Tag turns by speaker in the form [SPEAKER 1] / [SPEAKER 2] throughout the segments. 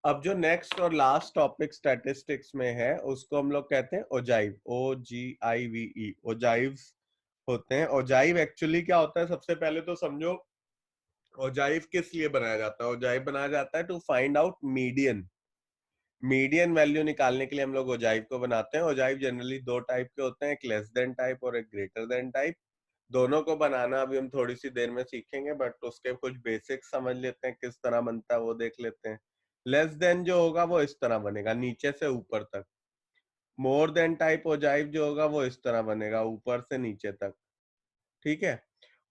[SPEAKER 1] अब जो नेक्स्ट और लास्ट टॉपिक स्टैटिस्टिक्स में है उसको हम लोग कहते हैं ओजाइव, OGIVE। ओजाइव्स होते हैं। ओजाइव एक्चुअली क्या होता है, सबसे पहले तो समझो ओजाइव किस लिए बनाया जाता है। ओजाइव बनाया जाता है to find out median. Median value निकालने के लिए हम लोग ओजाइव को बनाते हैं। ओजाइव जनरली दो टाइप के होते हैं, एक लेस देन टाइप और एक ग्रेटर देन टाइप। दोनों को बनाना अभी हम थोड़ी सी देर में सीखेंगे, बट उसके कुछ बेसिक्स समझ लेते हैं, किस तरह बनता है वो देख लेते हैं। लेस देन जो होगा वो इस तरह बनेगा, नीचे से ऊपर तक। मोर देन टाइप ओजाइव जो होगा वो इस तरह बनेगा, ऊपर से नीचे तक। ठीक है।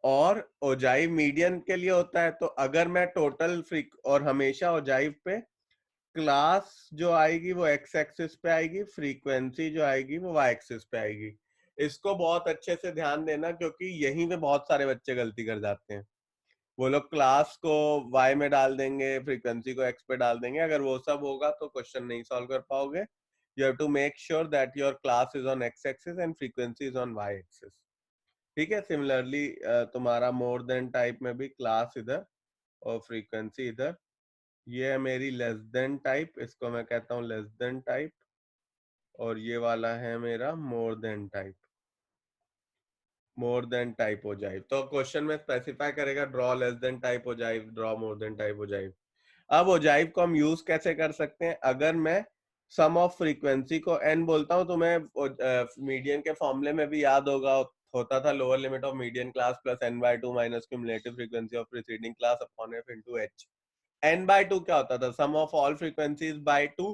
[SPEAKER 1] और ओजाइव मीडियन के लिए होता है, तो अगर मैं टोटल और हमेशा ओजाइव पे क्लास जो आएगी वो एक्स एक्सिस पे आएगी, फ्रीक्वेंसी जो आएगी वो वाई एक्सिस पे आएगी। इसको बहुत अच्छे से ध्यान देना, क्योंकि यहीं पे बहुत सारे बच्चे गलती कर जाते हैं। वो लोग क्लास को वाई में डाल देंगे, फ्रीक्वेंसी को एक्स पे डाल देंगे। अगर वो सब होगा तो क्वेश्चन नहीं सॉल्व कर पाओगे। You have to make sure that your class is on x axis and frequency is on y axis. ठीक है। सिमिलरली तुम्हारा मोर देन टाइप में भी क्लास इधर और फ्रीक्वेंसी इधर। ये है मेरी लेस देन टाइप, इसको मैं कहता हूँ लेस देन टाइप। और ये वाला है मेरा मोर देन टाइप। मोर देन टाइप ओजाइव, तो क्वेश्चन में स्पेसिफाई करेगा draw less than type ogive, draw मोर देन टाइप ओजाइव। अब ओजाइव को हम यूज कैसे कर सकते हैं। अगर मैं सम ऑफ फ्रीक्वेंसी को n बोलता हूं, तो मैं मीडियन के फॉर्मूले में भी याद होगा, होता था lower limit of median class plus n/2 minus cumulative frequency of preceding class upon f into h। n/2 क्या होता था, सम ऑफ ऑल फ्रीक्वेंसीज बाय 2।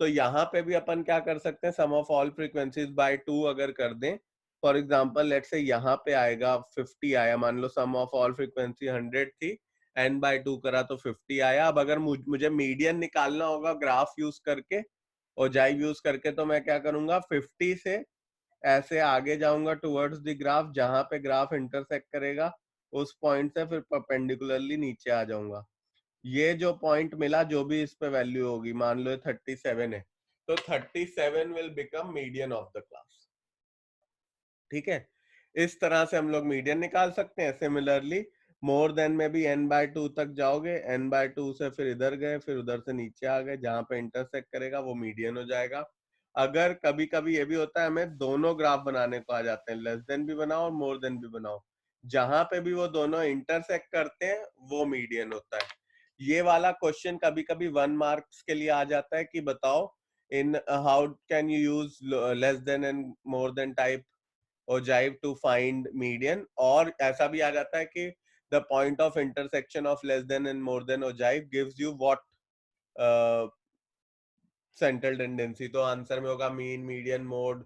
[SPEAKER 1] तो यहाँ पे भी अपन क्या कर सकते हैं, सम ऑफ ऑल फ्रीक्वेंसीज बाय 2 अगर कर दें। फॉर एग्जांपल लेट से यहाँ पे आएगा 50 आया, मान लो सम ऑफ ऑल फ्रीक्वेंसी 100 थी, n/2 करा तो 50 आया। अब अगर मुझे मीडियन निकालना होगा ग्राफ यूज करके, ओजाइव यूज करके, तो मैं क्या करूंगा, 50 से ऐसे आगे जाऊंगा टुवर्ड्स द ग्राफ, जहां पे ग्राफ इंटरसेक्ट करेगा उस पॉइंट से फिर परपेंडिकुलरली नीचे आ जाऊंगा। ये जो पॉइंट मिला, जो भी इस पे वैल्यू होगी, मान लो 37 है, तो 37 will become median of the class. ठीक है। इस तरह से हम लोग मीडियन निकाल सकते हैं। सिमिलरली मोर देन में भी n/2 तक जाओगे, n/2 से फिर इधर गए, फिर उधर से नीचे आ गए, जहां पे इंटरसेक्ट करेगा वो मीडियन हो जाएगा। अगर कभी कभी ये भी होता है, हमें दोनों ग्राफ बनाने को आ जाते हैं, लेस देन भी बनाओ और मोर देन भी बनाओ, जहां पे भी वो दोनों इंटरसेक्ट करते हैं वो मीडियन होता है। ये वाला क्वेश्चन कभी कभी 1 मार्क्स के लिए आ जाता है कि बताओ in how can you use less than and more than type ogive to find median. और ऐसा भी आ जाता है कि the point of intersection of less than and more than ogive gives you what central tendency. तो answer में होगा mean, median, mode,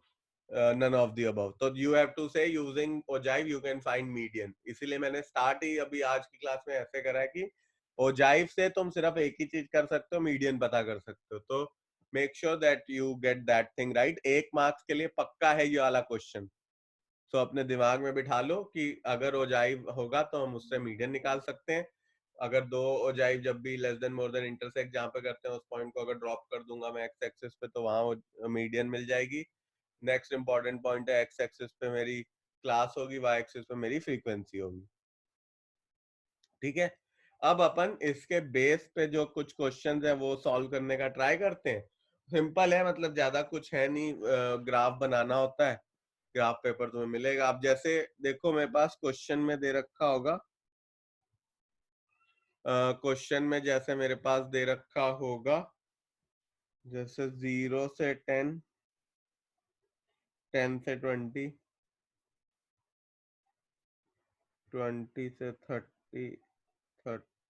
[SPEAKER 1] none of the above. तो you have to say using ogive you can find median. इसीलिए मैंने start ही अभी आज की class में ऐसे करा है कि ओजाइव से तुम सिर्फ एक ही चीज कर सकते हो, मीडियन पता कर सकते हो। तो make sure that you get that thing right. 1 marks के लिए पक्का है ये वाला क्वेश्चन। तो अपने दिमाग में बिठा लो कि अगर ओजाइव होगा तो हम उससे मीडियन निकाल सकते हैं। अगर दो ओजाइव जब भी less than more than intersect जहां पे करते हैं, उस पॉइंट को अगर ड्रॉप कर दूंगा मैं एक्स एक्सिस पे, तो वहां मीडियन मिल जाएगी। नेक्स्ट इंपॉर्टेंट पॉइंट है, एक्स एक्सिस पे मेरी क्लास होगी, वाई एक्सिस पे मेरी फ्रीक्वेंसी होगी। ठीक है। अब अपन इसके बेस पे जो कुछ क्वेश्चंस है वो सॉल्व करने का ट्राई करते हैं। सिंपल है, मतलब ज्यादा कुछ है नहीं, ग्राफ बनाना होता है। ग्राफ पेपर तुम्हें मिलेगा। आप जैसे देखो मेरे पास क्वेश्चन में दे रखा होगा, क्वेश्चन में जैसे मेरे पास दे रखा होगा, जैसे 0 से 10, 10 से 20, 20 से 30,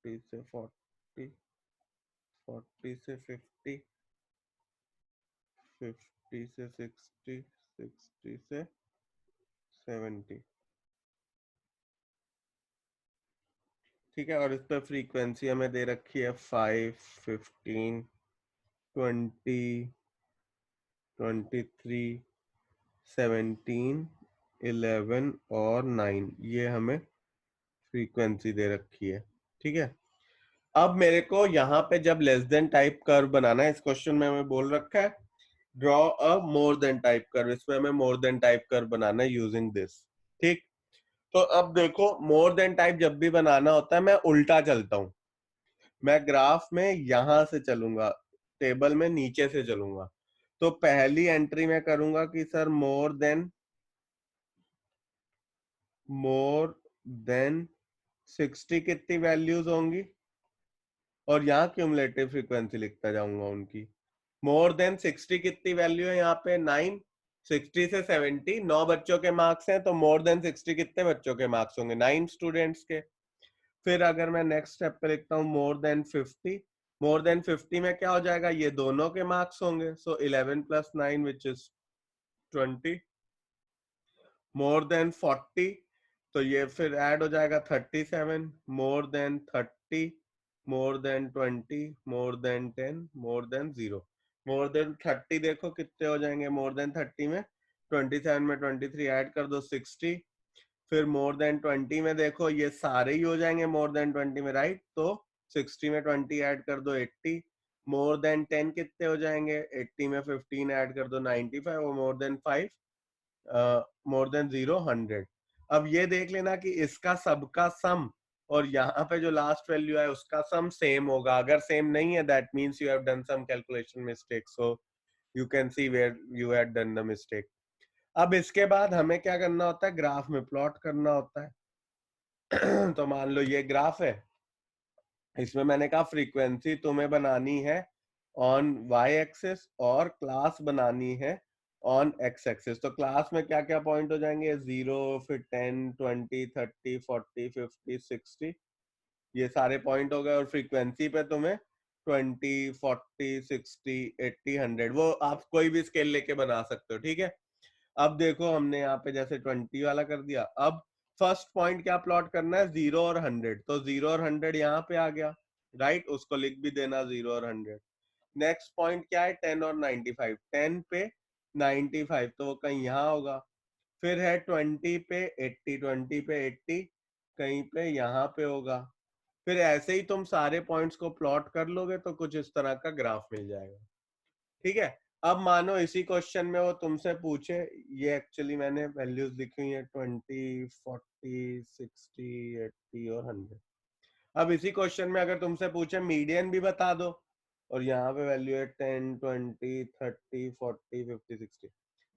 [SPEAKER 1] 30 से 40, 40 से 50, 50 से 60, 60 से 70। ठीक है। और इस पर फ्रीक्वेंसी हमें दे रखी है 5, 15, 20, 23, 17, 11 और 9, ये हमें फ्रीक्वेंसी दे रखी है। ठीक है। अब मेरे को यहाँ पे जब लेस देन टाइप कर्व बनाना है, इस क्वेश्चन में हमें बोल रखा है draw a more than type curve, इसमें हमें मोर देन टाइप कर्व बनाना है यूजिंग दिस। ठीक। तो अब देखो मोर देन टाइप जब भी बनाना होता है मैं उल्टा चलता हूँ। मैं ग्राफ में यहां से चलूंगा, टेबल में नीचे से चलूंगा। तो पहली एंट्री में करूंगा कि सर मोर देन 60 कितनी वैल्यूज होंगी, और यहाँ क्यूमुलेटिव फ्रीक्वेंसी लिखता जाऊंगा उनकी। मोर देन 60 कितनी वैल्यू है यहाँ पे 9, 60 से 70 9 बच्चों के मार्क्स हैं, तो मोर देन 60 कितने बच्चों के मार्क्स होंगे 9 स्टूडेंट्स के। फिर अगर मैं नेक्स्ट स्टेप पे लिखता हूँ मोर देन 50, मोर देन 50 में क्या हो जाएगा, ये दोनों के मार्क्स होंगे, सो 11 plus 9 which is 20। More than 40, तो ये फिर ऐड हो जाएगा 37, more than 30, more than 20, more than 10, more than 0। More than 30 देखो कितने हो जाएंगे, मोर देन 30 में 27 में 23 ऐड कर दो 60। फिर मोर देन 20 में देखो ये सारे ही हो जाएंगे मोर देन 20 में, राइट, तो 60 में 20 ऐड कर दो 80। मोर देन 10 कितने हो जाएंगे, 80 में 15 ऐड कर दो 95, और मोर देन 5 मोर देन 0 100। अब ये देख लेना कि इसका सबका सम और यहाँ पे जो लास्ट वैल्यू है उसका सम सेम होगा। अगर सेम नहीं है that means you have done some calculation mistake, so you can see where you had done the mistake. अब इसके बाद हमें क्या करना होता है, ग्राफ में प्लॉट करना होता है। तो मान लो ये ग्राफ है, इसमें मैंने कहा फ्रीक्वेंसी तुम्हें बनानी है ऑन वाई एक्सिस और क्लास बनानी है ऑन एक्स एक्सिस। तो क्लास में क्या क्या पॉइंट हो जाएंगे, 0, फिर 10, 20, 30, 40, 50, 60, ये सारे पॉइंट हो गए। और फ्रीक्वेंसी पे तुम्हें 20, 40, 60, 80, 100, वो आप कोई भी स्केल लेके बना सकते हो, ठीक है। अब देखो हमने यहाँ पे जैसे 20 वाला कर दिया। अब फर्स्ट पॉइंट क्या प्लॉट करना है, 0 और 100, तो 0 और 100 यहाँ पे आ गया, राइट, उसको लिख भी देना 0 और 100। नेक्स्ट पॉइंट क्या है, 10 और 95, 10 पे 95 तो वो कहीं यहाँ होगा। फिर है 20 पे 80, 20 पे 80 कहीं पे यहाँ पे होगा। फिर ऐसे ही तुम सारे पॉइंट्स को प्लॉट कर लोगे तो कुछ इस तरह का ग्राफ मिल जाएगा, ठीक है। अब मानो इसी क्वेश्चन में वो तुमसे पूछे, ये एक्चुअली मैंने वैल्यूज लिखी हुई है 20, 40, 60, 80 और 100। अब इसी क्वेश्चन में अगर तुमसे पूछे मीडियन भी बता दो, और यहाँ पे वैल्यू है 10, 20, 30, 40, 50, 60,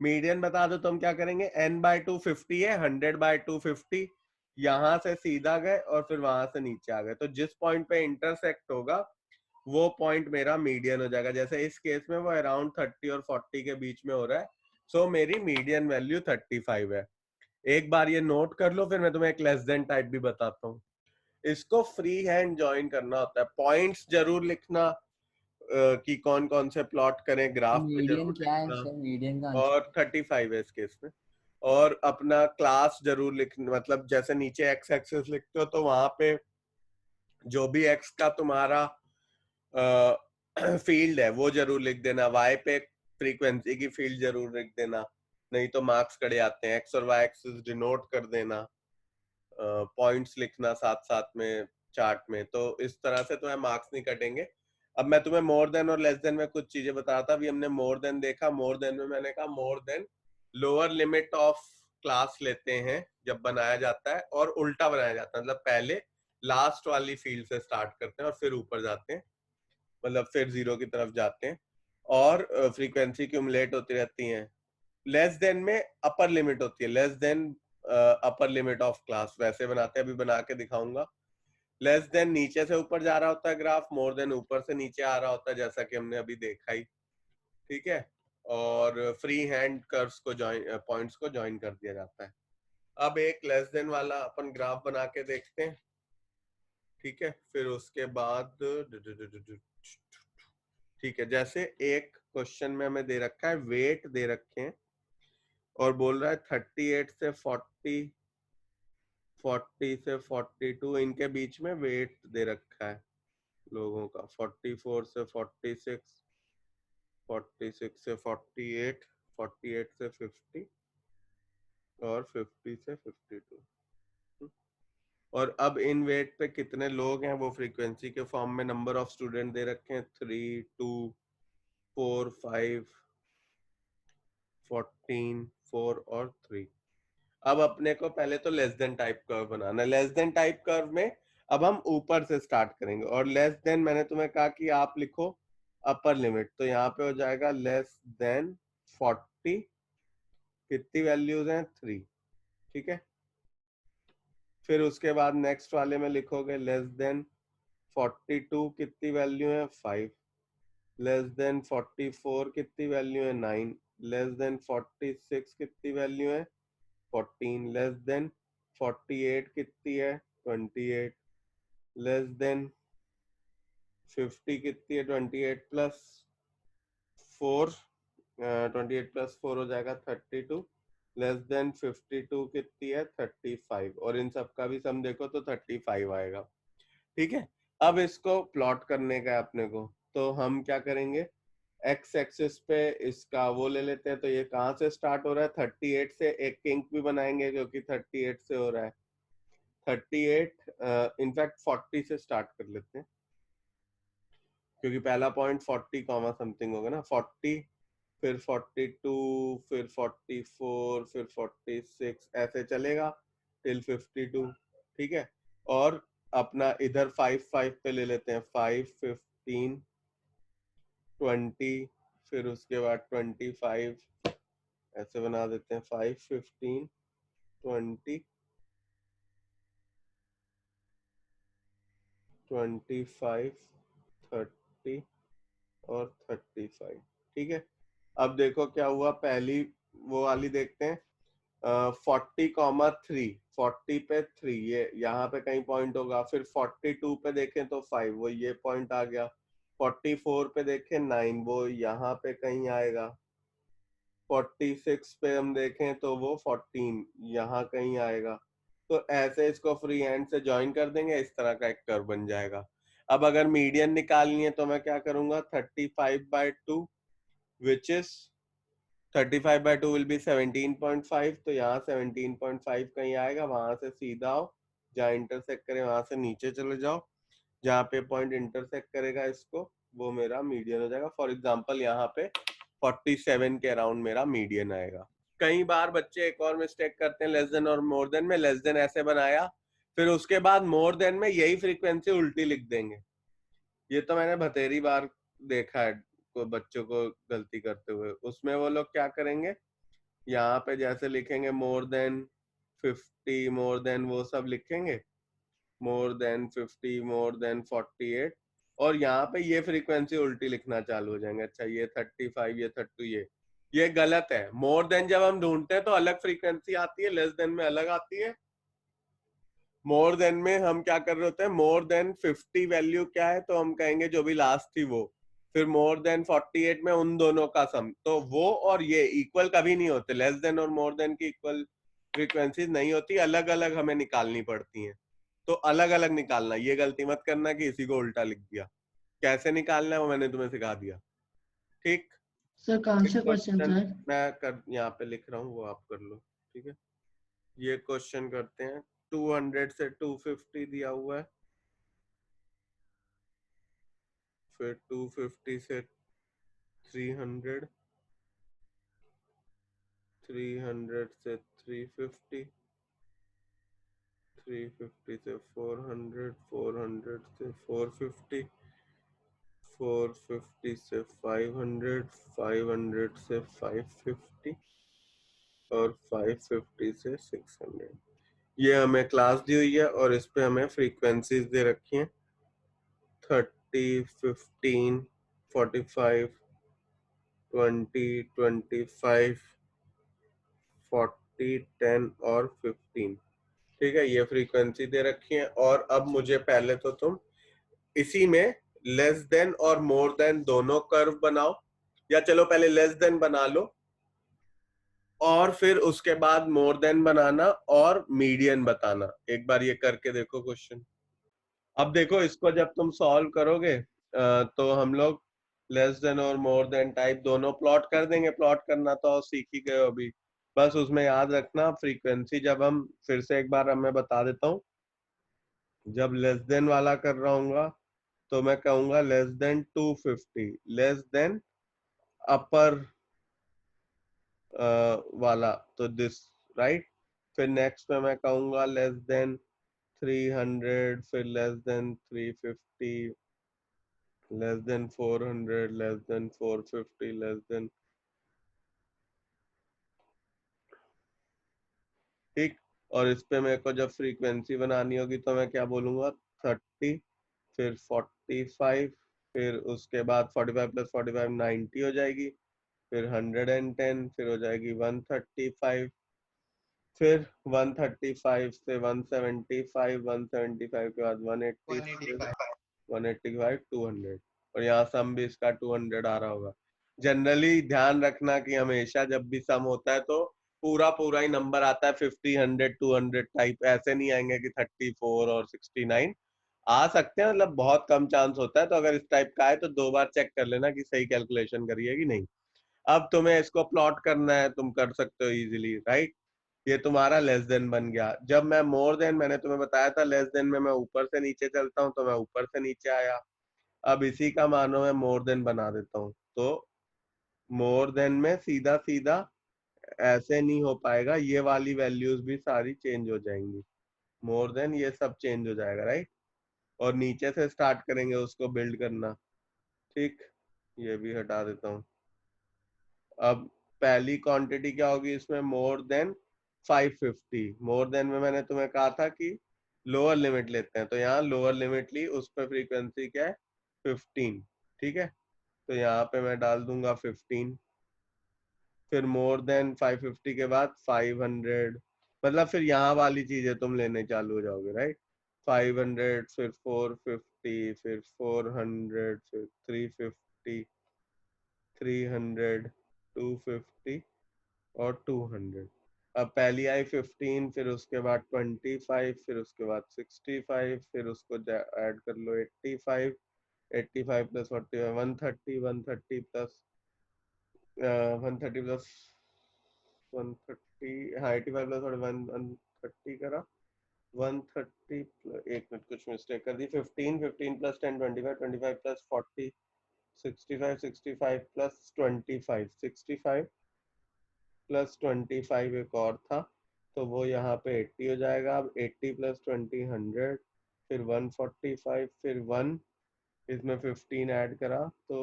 [SPEAKER 1] मीडियन बता दो तो हम क्या करेंगे, n/2 50 है, 100/2 50, यहाँ से सीधा गए और फिर वहां से नीचे आ गए, तो जिस पॉइंट पे इंटरसेक्ट होगा वो पॉइंट मेरा मीडियन हो जाएगा। जैसे इस केस में वो अराउंड 30 और 40 के बीच में हो रहा है, सो मेरी मीडियन वैल्यू 35 है। एक बार ये नोट कर लो, फिर मैं तुम्हें एक लेस देन टाइप भी बताता हूँ। इसको फ्री हैंड ज्वाइन करना होता है, पॉइंट्स जरूर लिखना कि कौन कौन से प्लॉट करें, ग्राफ पे
[SPEAKER 2] मीडियन
[SPEAKER 1] जरूर
[SPEAKER 2] क्या है
[SPEAKER 1] लिखना।
[SPEAKER 2] सर, मीडियन का आंसर?
[SPEAKER 1] और 35 है इस केस में। और अपना क्लास जरूर लिखना, मतलब जैसे नीचे एक्स एक्सिस लिखते हो तो वहां पे जो भी एक्स का तुम्हारा फील्ड है वो जरूर लिख देना, वाई पे फ्रीक्वेंसी की फील्ड जरूर लिख देना, नहीं तो मार्क्स कड़े आते हैं। एक्स और वाई एक्सिस डिनोट कर देना, पॉइंट्स लिखना साथ साथ में चार्ट में, तो इस तरह से तुम्हें मार्क्स नहीं कटेंगे। अब मैं तुम्हें मोर देन और लेस देन में कुछ चीजें बता रहा था। अभी हमने मोर देन देखा, मोर देन में मैंने कहा more than lower limit of class लेते हैं जब बनाया जाता है, और उल्टा बनाया जाता है, मतलब पहले लास्ट वाली फील्ड से स्टार्ट करते हैं और फिर ऊपर जाते हैं, मतलब फिर 0 की तरफ जाते हैं, और फ्रीक्वेंसी क्यूमुलेट होती रहती हैं। लेस देन में अपर लिमिट होती है, less than upper limit of class, वैसे बनाते हैं, अभी बना के दिखाऊंगा। लेस देन नीचे से ऊपर जा रहा होता है ग्राफ, मोर देन ऊपर से नीचे आ रहा होता है, जैसा कि हमने अभी देखा ही, ठीक है। और फ्री हैंड कर्व्स को जॉइन, पॉइंट्स को ज्वाइन कर दिया जाता है। अब एक लेस देन वाला अपन ग्राफ बना के देखते हैं, ठीक है। फिर उसके बाद ठीक है, जैसे एक क्वेश्चन में हमें दे रखा है वेट दे रखे हैं, और बोल रहा है 38 से 40, 40 से 42 इनके बीच में वेट दे रखा है लोगों का, 44 से 46, 46 से 48, 48 से 50 और 50 से 52। और अब इन वेट पे कितने लोग हैं वो फ्रीक्वेंसी के फॉर्म में नंबर ऑफ स्टूडेंट दे रखे हैं, 3, 2, 4, 5, 14, 4 और 3। अब अपने को पहले तो लेस देन टाइप कर्व बनाना है। लेस देन टाइप कर्व में अब हम ऊपर से स्टार्ट करेंगे और लेस देन मैंने तुम्हें कहा कि आप लिखो अपर लिमिट, तो यहाँ पे हो जाएगा लेस देन 40, कितनी वैल्यूज हैं 3, ठीक है। फिर उसके बाद नेक्स्ट वाले में लिखोगे लेस देन 42, कितनी वैल्यू है 5, लेस देन 44, कितनी वैल्यू है 9, लेस देन 46, कितनी वैल्यू है 14, लेस देन 48, कितनी है 28, लेस देन 50, कितनी है 28 प्लस 4, 28 प्लस 4 हो जाएगा 32, लेस देन 52, कितनी है 35, और इन सब का भी सम देखो तो 35 आएगा, ठीक है। अब इसको प्लॉट करने का है अपने को, तो हम क्या करेंगे, एक्स एक्सिस पे इसका वो ले लेते हैं, तो ये कहाँ से स्टार्ट हो रहा है 38 से, एक किंक भी बनाएंगे क्योंकि 38 से हो रहा है, 38 इनफैक्ट 40 से स्टार्ट कर लेते हैं क्योंकि पहला पॉइंट 40 कॉमा समथिंग होगा ना, 40, फिर 42, फिर 44, फिर 46, ऐसे चलेगा टिल 52, ठीक है। और अपना इधर 5 5 पे ले लेते हैं, 5, 15, 20, फिर उसके बाद 25, ऐसे बना देते हैं 5, 15, 20, 25, 30 और 35, ठीक है। अब देखो क्या हुआ, पहली वो वाली देखते हैं, 40,3, 40 पे 3, ये यहाँ पे कहीं पॉइंट होगा, फिर 42 पे देखें तो 5, वो ये पॉइंट आ गया, 44 पे देखें 9, वो यहाँ पे कहीं आएगा, 46 पे हम देखें तो वो 14 यहाँ कहीं आएगा, तो ऐसे इसको फ्री हैंड से ज्वाइन कर देंगे, इस तरह का एक कर्व बन जाएगा। अब अगर मीडियन निकालनी है तो मैं क्या करूंगा, 35/2 विच इज 35/2 विल बी 17.5, तो यहाँ 17.5 कहीं आएगा, वहां से सीधा आओ, जहाँ इंटरसेक्ट करे वहां से नीचे चले जाओ, जहाँ पे पॉइंट इंटरसेक्ट करेगा इसको, वो मेरा मीडियन हो जाएगा। फॉर एग्जांपल यहाँ पे 47 के अराउंड मेरा मीडियन आएगा। कई बार बच्चे एक और मिस्टेक करते हैं, लेस देन और मोर देन में, लेस देन ऐसे बनाया, फिर उसके बाद मोर देन में यही फ्रीक्वेंसी उल्टी लिख देंगे। ये तो मैंने बतेरी बार देखा है को बच्चों को गलती करते हुए। उसमें वो लोग क्या करेंगे, यहाँ पे जैसे लिखेंगे मोर देन 50, मोर देन वो सब लिखेंगे, मोर देन 50, मोर देन 48, और यहाँ पे ये फ्रीक्वेंसी उल्टी लिखना चालू हो जाएंगे। अच्छा ये 35, ये 32, ये गलत है। मोर देन जब हम ढूंढते हैं तो अलग फ्रीक्वेंसी आती है, लेस देन में अलग आती है। मोर देन में हम क्या कर रहे होते हैं, मोर देन 50 वैल्यू क्या है, तो हम कहेंगे जो भी लास्ट थी वो, फिर मोर देन 48 में उन दोनों का सम, तो वो और ये इक्वल कभी नहीं होते, लेस देन और मोर देन की इक्वल फ्रीक्वेंसी नहीं होती, अलग अलग हमें निकालनी पड़ती हैं। तो अलग अलग निकालना, ये गलती मत करना कि इसी को उल्टा लिख दिया, कैसे निकालना है वो मैंने तुम्हें सिखा दिया, ठीक।
[SPEAKER 2] सर कौन से क्वेश्चन
[SPEAKER 1] क्वेश्चन
[SPEAKER 2] सर?
[SPEAKER 1] मैं कर यहाँ पे लिख रहा हूँ, वो आप कर लो, ठीक है। ये क्वेश्चन करते हैं, 200 से 250 दिया हुआ है, फिर 250 से 300, 300 से 350, 350 से 400, 400 से 450, 450 से 500, 500 से 550 और 550 से 600। ये हमें क्लास दी हुई है और इस पे हमें फ्रीक्वेंसीज दे रखी हैं, 30, 15, 45, 20, 25, 40, 10 और 15, ठीक है। ये फ्रीक्वेंसी दे रखी है। और अब मुझे पहले तो तुम इसी में लेस देन और मोर देन दोनों कर्व बनाओ, या चलो पहले लेस देन बना लो और फिर उसके बाद मोर देन बनाना और मीडियन बताना। एक बार ये करके देखो क्वेश्चन। अब देखो इसको जब तुम सॉल्व करोगे तो हम लोग लेस देन और मोर देन टाइप दोनों प्लॉट कर देंगे। प्लॉट करना तो सीख ही गए अभी, बस उसमें याद रखना फ्रीक्वेंसी, जब हम फिर से एक बार मैं बता देता हूँ, जब लेस देन वाला कर रहा हूँ तो मैं कहूंगा लेस देन 250, लेस देन अपर वाला, तो दिस राइट। फिर नेक्स्ट में मैं कहूंगा लेस देन 300, फिर less than 350, less than 400, less than 450, less than, ठीक। और इस पे मेरे को जब फ्रीक्वेंसी बनानी होगी तो मैं क्या बोलूंगा, 30, फिर 45, फिर उसके बाद 45 प्लस 45 90 हो जाएगी, फिर 110, फिर हो जाएगी 135, फिर 135 से 175, 175 के बाद 180, 185, 200, और यहाँ सम भी इसका 200 आ रहा होगा। जनरली ध्यान रखना कि हमेशा जब भी सम होता है तो पूरा पूरा ही नंबर आता है, 50, 100, 200 टाइप, ऐसे नहीं आएंगे कि 34 और 69 आ सकते हैं, मतलब बहुत कम चांस होता है। तो अगर इस टाइप का है तो 2 बार चेक कर लेना कि सही कैलकुलेशन करी है कि नहीं। अब तुम्हें इसको प्लॉट करना है, तुम कर सकते हो इजीली, राइट। ये तुम्हारा लेस देन बन गया। जब मैं मोर देन, मैंने तुम्हें बताया था लेस देन में मैं ऊपर से नीचे चलता हूँ, तो मैं ऊपर से नीचे आया। अब इसी का मानो मैं मोर देन बना देता हूँ, तो मोर देन में सीधा सीधा ऐसे नहीं हो पाएगा, ये वाली वैल्यूज भी सारी चेंज हो जाएंगी, मोर देन ये सब चेंज हो जाएगा, राइट। और नीचे से स्टार्ट करेंगे उसको बिल्ड करना, ठीक। ये भी हटा देता हूँ। अब पहली क्वांटिटी क्या होगी इसमें, मोर देन 550। मोर देन में मैंने तुम्हें कहा था कि लोअर लिमिट लेते हैं, तो यहाँ लोअर लिमिट ली, उस पर फ्रीक्वेंसी क्या है, 15, ठीक है। तो यहाँ पे मैं डाल दूंगा 15। फिर मोर देन 550 के बाद 500, मतलब फिर यहाँ वाली चीजें तुम लेने चालू हो जाओगे, राइट। 500, फिर 450, फिर 400, फिर 350, 300, 250 और 200। अब पहली आई 15, फिर उसके बाद 25, फिर उसके बाद 65, फिर उसको ऐड कर लो 85, 85 प्लस 45 130, 130 प्लस 130 प्लस 130, हाँ 85 प्लस 130 करा 130, एक मिनट कुछ मिस्टेक कर दी, 15, 15 प्लस 10 25, 25 प्लस 40 65, 65 प्लस 25, 65 प्लस 25 एक और था, तो वो यहाँ पे 80 हो जाएगा। अब 80 प्लस 20 100, फिर 145, फिर 1, इसमें 15 ऐड करा तो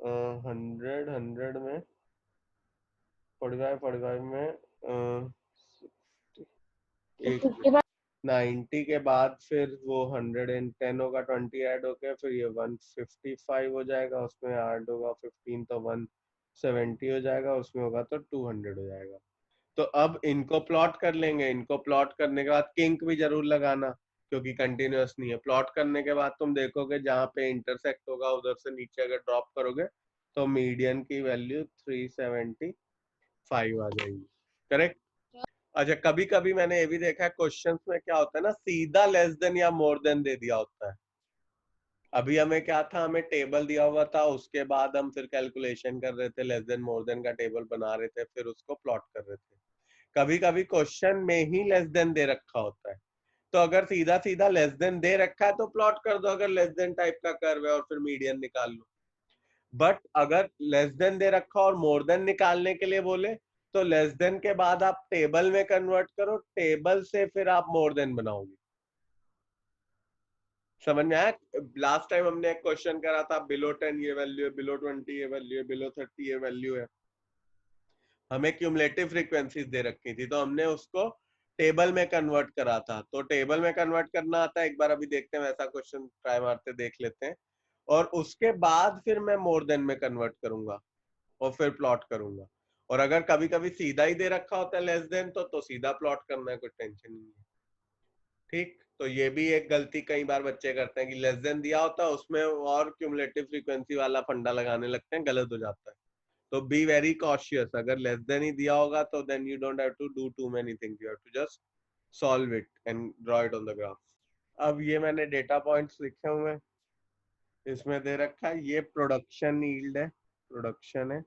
[SPEAKER 1] 100, 100 में 45, 45 में एक 90 के बाद फिर वो 110 होगा, 20 ऐड होके फिर ये 155 हो जाएगा, उसमें ऐड होगा 15 तो 170 हो जाएगा, उसमें होगा तो 200 हो जाएगा। तो अब इनको प्लॉट कर लेंगे। इनको प्लॉट करने के बाद किंक भी जरूर लगाना, क्योंकि कंटिन्यूअस नहीं है। प्लॉट करने के बाद तुम देखोगे जहाँ पे इंटरसेक्ट होगा उधर से नीचे अगर ड्रॉप करोगे तो मीडियन की वैल्यू 375 आ जाएगी, करेक्ट। अच्छा, कभी कभी मैंने ये भी देखा है क्वेश्चंस में क्या होता है ना, सीधा लेस देन या मोर देन दे दिया होता है। अभी हमें क्या था, हमें टेबल दिया हुआ था, उसके बाद हम फिर कैलकुलेशन कर रहे थे, लेस देन मोर देन का टेबल बना रहे थे, फिर उसको प्लॉट कर रहे थे। कभी कभी क्वेश्चन में ही लेस देन दे रखा होता है, तो अगर सीधा सीधा लेस देन दे रखा है तो प्लॉट कर दो, अगर लेस देन टाइप का कर्व है, और फिर मीडियन निकाल लो। बट अगर लेस देन दे रखा और मोर देन निकालने के लिए बोले तो लेस देन के बाद आप टेबल में कन्वर्ट करो, टेबल से फिर आप मोर देन बनाओगे। समझ में आया? लास्ट टाइम हमने एक क्वेश्चन करा था, बिलो 10 ये वैल्यू है, बिलो 20 ये वैल्यू है, बिलो 30 ये वैल्यू है। हमें क्यूमुलेटिव फ्रीक्वेंसीज दे रखी थी, तो हमने उसको टेबल में कन्वर्ट करा था। तो टेबल में कन्वर्ट करना आता है, एक बार अभी देखते हैं, वैसा क्वेश्चन ट्राई मारते देख लेते हैं। और उसके बाद फिर मैं मोर देन में कन्वर्ट करूंगा और फिर प्लॉट करूंगा। और अगर कभी कभी सीधा ही दे रखा होता है लेस देन, तो सीधा प्लॉट करना है, कोई टेंशन नहीं है, ठीक। तो ये भी एक गलती कई बार बच्चे करते हैं कि लेस देन दिया होता है उसमें और क्यूमुलेटिव फ्रीक्वेंसी वाला फंडा लगाने लगते हैं, गलत हो जाता है। तो बी वेरी कॉशियस, अगर लेस देन ही दिया होगा तो then you don't have to do too many things, you have to just solve it and draw it on the graph. अब ये मैंने डेटा पॉइंट्स लिखे हुए हैं, इसमें दे रखा है ये प्रोडक्शन यील्ड है, प्रोडक्शन है,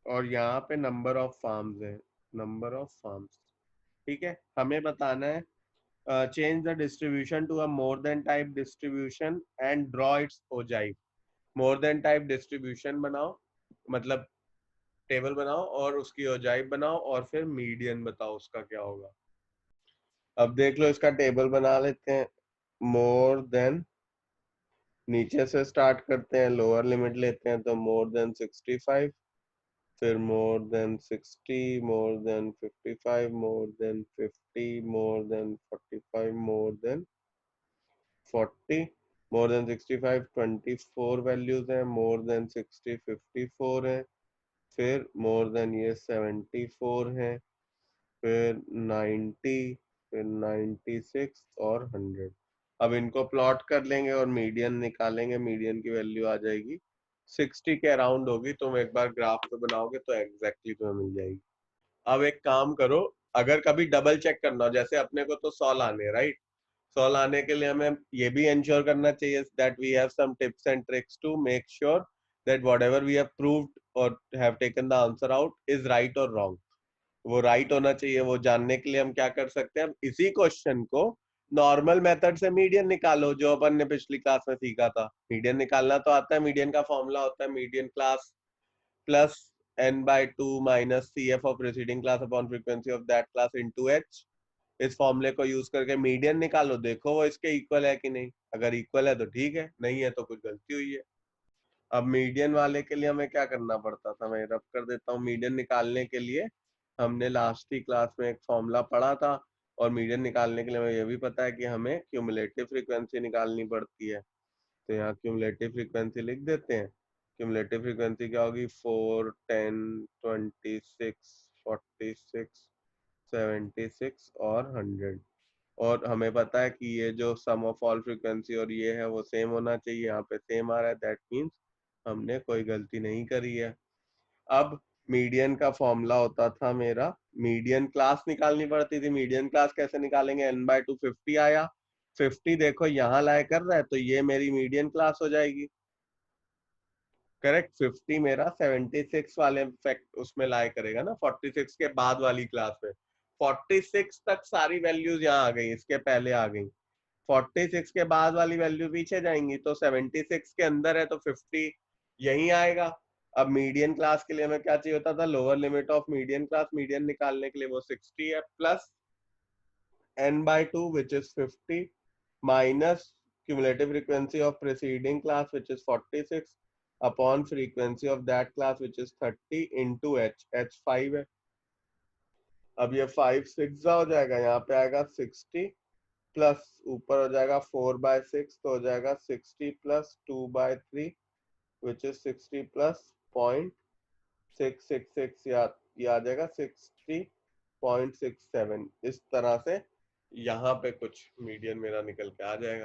[SPEAKER 1] और यहाँ पे नंबर ऑफ फार्म्स है, नंबर ऑफ फार्म्स, ठीक है। हमें बताना है change the distribution to a more than type distribution and draw its ogive। more than type distribution बनाओ, मतलब टेबल बनाओ और उसकी ओजाइव बनाओ, और फिर मीडियन बताओ उसका क्या होगा। अब देख लो, इसका टेबल बना लेते हैं। मोर देन, नीचे से स्टार्ट करते हैं, लोअर लिमिट लेते हैं, तो मोर देन 65, फिर more than 60, more than 55, more than 50, more than 45, more than 40, more than 65 24 values हैं, मोर देन 60 54 है, फिर मोर देन ये 74 है, फिर 90, फिर 96 और 100। अब इनको प्लॉट कर लेंगे और मीडियन निकालेंगे। मीडियन की वैल्यू आ जाएगी 60 के अराउंड होगी। तुम एक बार ग्राफ पे बनाओगे तो एग्जैक्टली तुम्हें मिल जाएगी। अब एक काम करो, अगर कभी डबल चेक करना हो, जैसे अपने को तो 100 लाने, राइट, 100 लाने के लिए हमें ये भी इंश्योर करना चाहिए that we have some tips and tricks to make sure that whatever we have proved और have taken the answer out is right और रॉन्ग। वो राइट होना चाहिए। वो जानने के लिए हम क्या कर सकते हैं, हम इसी क्वेश्चन को नॉर्मल मेथड से मीडियन निकालो, जो अपन ने पिछली क्लास में सीखा था। मीडियन निकालना तो आता है। मीडियन का फॉर्मूला होता है median class plus n/2 minus CF of preceding class upon frequency of that class into h। इस फॉर्मूले को यूज करके मीडियन निकालो, देखो वो इसके इक्वल है कि नहीं। अगर इक्वल है तो ठीक है, नहीं है तो कुछ गलती हुई है। अब मीडियन वाले के लिए हमें क्या करना पड़ता था, मैं रब कर देता हूँ। मीडियन निकालने के लिए हमने लास्ट ही क्लास में एक फॉर्मूला पढ़ा था, और मीडियन निकालने के लिए हमें यह भी पता है कि हमें क्यूमुलेटिव फ्रीक्वेंसी निकालनी पड़ती है। तो यहाँ क्यूमुलेटिव फ्रीक्वेंसी लिख देते हैं। क्यूमुलेटिव फ्रीक्वेंसी क्या होगी, 4 10 26 46 76 और 100। और हमें पता है कि ये जो सम ऑफ ऑल फ्रीक्वेंसी और ये है वो सेम होना चाहिए। यहाँ पे सेम आ रहा है, दैट मीन्स हमने कोई गलती नहीं करी है। अब मीडियन का फॉर्मूला होता था मेरा, मीडियन क्लास निकालनी पड़ती थी। मीडियन क्लास कैसे निकालेंगे, n/2 50 आया, 50 देखो यहाँ लाए कर रहा है, तो ये मेरी मीडियन क्लास हो जाएगी। करेक्ट, 50 मेरा 76 वाले फैक्ट उसमें लाए करेगा ना, 46 के बाद वाली क्लास में। 46 तक सारी वैल्यूज यहाँ आ गई, इसके पहले आ गई। 46 के बाद वाली वैल्यू पीछे जाएंगी, तो 76 के अंदर है तो 50 यही आएगा। अब मीडियन क्लास के लिए हमें क्या चाहिए होता था, lower limit of median class. Median निकालने के लिए वो 60 है, plus n/2 which is 50 minus cumulative frequency of preceding class which is 46 upon frequency of that class which is 30 into h 5 है। अब ये 5 6 हो जाएगा, यहाँ पे आएगा 60 प्लस ऊपर हो जाएगा 4/6, तो हो जाएगा 60 प्लस 2/3 विच इज 60 प्लस 0.666, ये आ जाएगा 60.67। इस तरह से यहाँ पे कुछ मीडियन मेरा निकल के आ जाएगा।